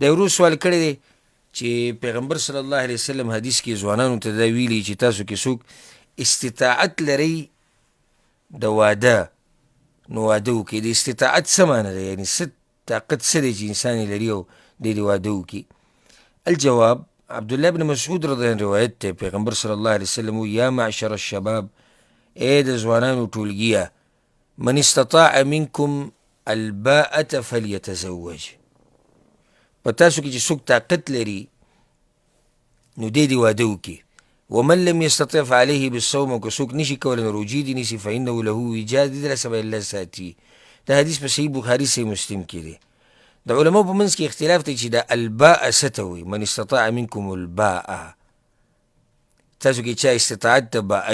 دا یو روز سوال کړی دی چې پیغمبر صلی الله علیه وسلم حدیث کې ځوانانو ته دا ویلي چې تاسو کې څوک استطاعت لرئ د واده نو واده وکړي. د استطاعت څه معنی ده؟ یعنې څه طاقت څه دی چې انسان یې لري او دی دې واده وکړي؟ الجواب عبدالله بن مسعود رضی الله عنه روایت دی، پیغمبر صلی الله علیه وسلم یا معشر الشباب، ای د ځوانانو ټولګیه، من استطاع منکم الباءة فلیتزوج، په تاسو کې چې څوک طاقت لري نو دی دې واده وکړي. ومن لم يستطع فعليه بالصوم، او که څوک نشي کولی نو روجې دې نیسي، فانه له وجاء، دې دله سبا الله ساتي. دا حدیث په صحیح بخاري صحیح مسلم کې دی. د علماء په منځ کې اختلاف دی چې دا الباء څه ته وایي، من استطاع منکم الباء، تاسو کې چا استطاعت د باء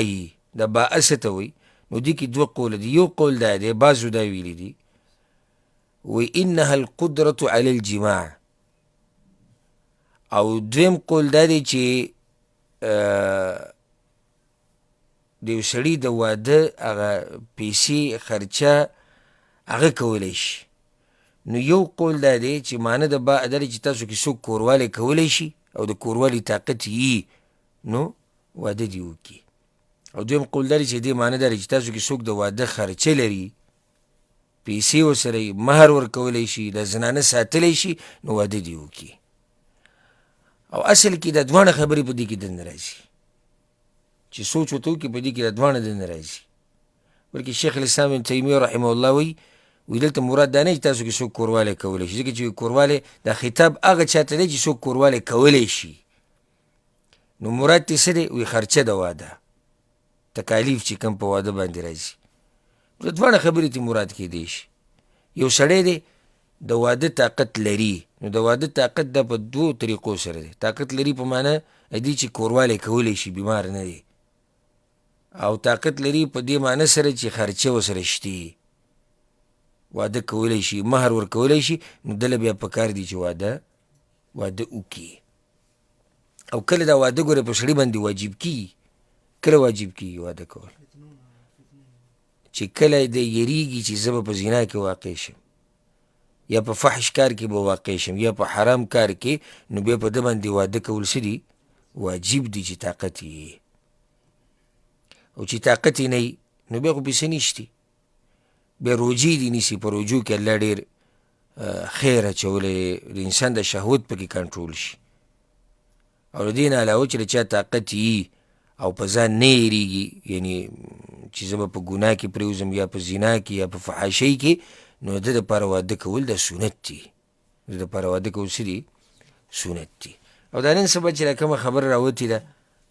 د باء څه ته وایي؟ نو دې کې دوه قوله دي. یو قول دا دی، بعضو دا ویلي دي، وی انها القدرة علی الجماع، او دویم قول دا دی چې د یو سړي د واده هغه پیسې خرچه هغه کولی شي. نو یو قول دا دی چې معنی د با دا دی چې تاسو کې څوک کوروالی کولی شي او د کوروالی طاقت یي نو واده دې وکړي. او دویم قول دا دی چې دې معنی دا دی چې تاسو کې څوک د واده خرچه لري، پیسې ورسره مهر ورکولی شي، د زنانه ساتلی شي، نو واده دې وکړي. او اصل کې دا دواړه خبرې په دې کې دننه راځي چې سوچ ورته وکړي، په دې کې دا دواړه دننه راځي. بلکې شیخ الاسلام ابن تیمیه رحمه الله وی دلته مراد دا نه چې تاسو کې څوک کوروالی کولی شي، ځکه چې کوروالی دا خطاب هغه چاته دی چې څوک کوروالی کولی شي. نو مراد ترې څه دی؟ وی خرچه د واده، تکالیف چې کوم په واده باندې راځي. دا دواړه خبرې ته مراد کېدی شي. یو سړی دی د واده طاقت لري، نو د واده طاقت دا په دوو طریقو سره دی. طاقت لري په معنی دی چې کوروالی کولی شي، بیمار نه دی. او طاقت لري په دې معنی سره چې خرچه ورسره شتي، واده کولی شي، مهر ورکولی شي، نو دله بیا پکار دی چې واده وکړي. او کله دا واده ګوره په سړي باندې واجب کېږي. کله واجب کېږي واده کول؟ چې کله د یریږي چې زه به په زنا کې واقع شم، یا په فحش کار کې به واقع شم، یا په حرام کار کې، نو بیا په ده باندې واده کول څه دي؟ واجب دي چې طاقت یې. او چې طاقت یې نه نو بیا خو پیسې نشتي، بیا روجې دي نیسي. په روجو کې الله ډېر خیر اچولی، د انسان د شهوت پکې کنټرول شي. او د دې نه علاوه چې د چا طاقت یي او په ځان نه یېرېږي، یعنې چې زه به په ګناه کې پرېوځم، یا په زنا کې، یا په فحاشۍ کې، نو د دپاره واده کول د سنت دي. د دپاره واده کول څه دي؟ سنت دي. او دا نن سبا چې دا کومه خبره راوتې ده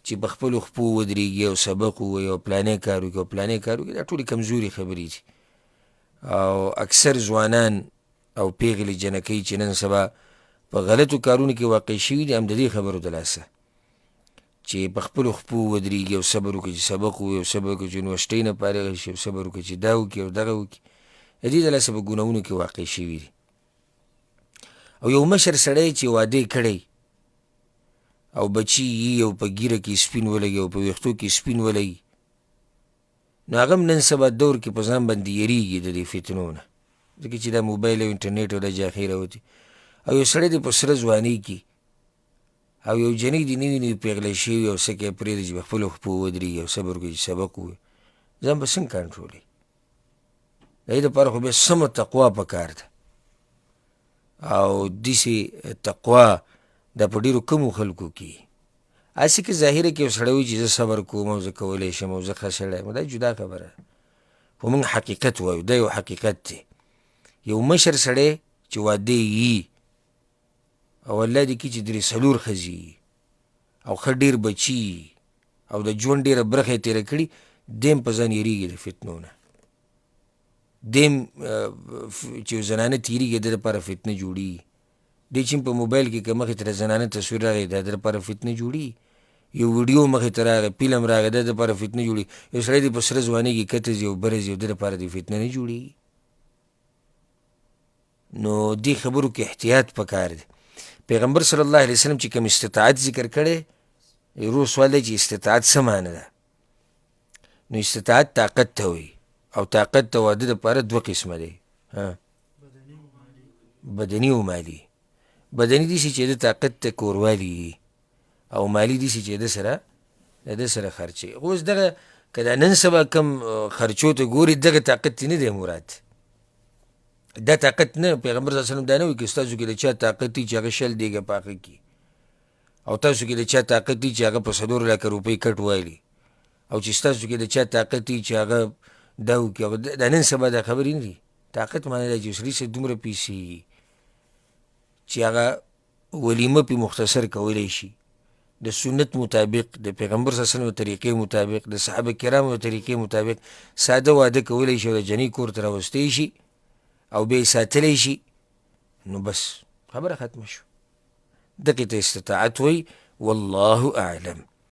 چې په خپلو خپو ودرېږي او سبق ووایي او پلانی کار وکړي او پلانی کار وکړي، دا ټولې کمزوري خبرې دي. او اکثر ځوانان او پیغلې جنکۍ چې نن سبا په غلطو کارونو کې واقع شوي دي، هم د دې خبرو د لاسه چې په خپلو خپو ودرېږي او صبر وکړي چې سبق ووایي، او صبر وکړي چې یونیورسټۍ نه فارغه شي، او صبر وکړي چې دا وکړي او دغه وکړي. د دې د لاسه په ګناهونو کې واقع شوي دي. او یو مشر سړی چې واده کړی او بچي یي او په ګیره کې سپین ولګي او په ویښتو کې سپین ولګي، نو هغه هم نن سبا دور کې په ځان باندې یېرېږي د دې فتنو نه، ځکه چې دا موبایل او انټرنیټ او دا جاخۍ راوتي. او یو سړی دی په سره ځوانۍ کې، او یو جنۍ دي نوي نوي پیغله شوي، او څه کې پرېږدي چې په خپلو خپو ودرېږي او صبر وکړي چې سبق ووایي. ځان به څنګه کنټرولوي؟ د دې دپاره خو بیا سمه تقوا پکار ده. او داسې تقوا دا په ډېرو کمو خلکو کې. هسې که ظاهره کې یو سړی وایي چې زه صبر کوم او زه کولی شم او زه ښه سړی یم، دا جدا خبره ده. خو موږ حقیقت وایو، دا یو حقیقت دی. یو مشر سړی چې واده یي او الله دې کړي چې درې څلور ښځې او ښه ډېر بچي او د ژوند ډېره برخه یې تېره کړي، دیم په ځان یېرېږي د فتنو نه. دیم چې یو زنانه تېرېږي، د دپاره فتنه جوړېږي. دې چې په موبایل کې که مخې ته د زنانه تصویر راغی، دا د دپاره فتنه جوړېږي. یو ویډیو مخې ته راغی، فلم راغی، دا د دپاره فتنه جوړېږي. یو سړی دې په سره ځوانۍ کې کته ځي او بره ځي، او د دپاره دې فتنه نه جوړېږي. نو دې خبرو کې احتیاط پکار دی. پیغمبر صلی الله علیه وسلم چې کوم استطاعت ذکر کړی، روز سوال دی چې استطاعت څه معنی ده؟ نو استطاعت طاقت ته وایي، او طاقت د واده دپاره دوه قسمه دی، بدني او مالي. بدني دي چې د طاقت ته کوروالي او مالی دي چې د سره خرچي. اوس دغه که دا نن سبا کم خرچو ته ګوري دغه طاقت نه دی مراد. دا طاقت نه، پیغمبر صلی الله علیه وسلم دا نه وایي که ستاسو کې د چا طاقت دی چې هغه 100 دیګه پاخه کړي، او تاسو کې د چا طاقت دی چې هغه په 4 لکه روپۍ کټ والي، او چې ستاسو کې د چا طاقت دی چې هغه دا وکړي. دا نن سبا دا خبرې نه دي. طاقت معنی دا چې سړي سره دومره پیسې چې هغه ولیمه پې مختصر کولی شي د سنت مطابق، د پیغمبر صلی الله علیه وسلم طریقې مطابق، د صحابه کرامو طریقې مطابق ساده واده کولی شي او د جنۍ کور ته راوستی شي او بیا یې ساتلی شي، نو بس خبره ختمه شو. دقې ته استطاعت وایي. والله اعلم.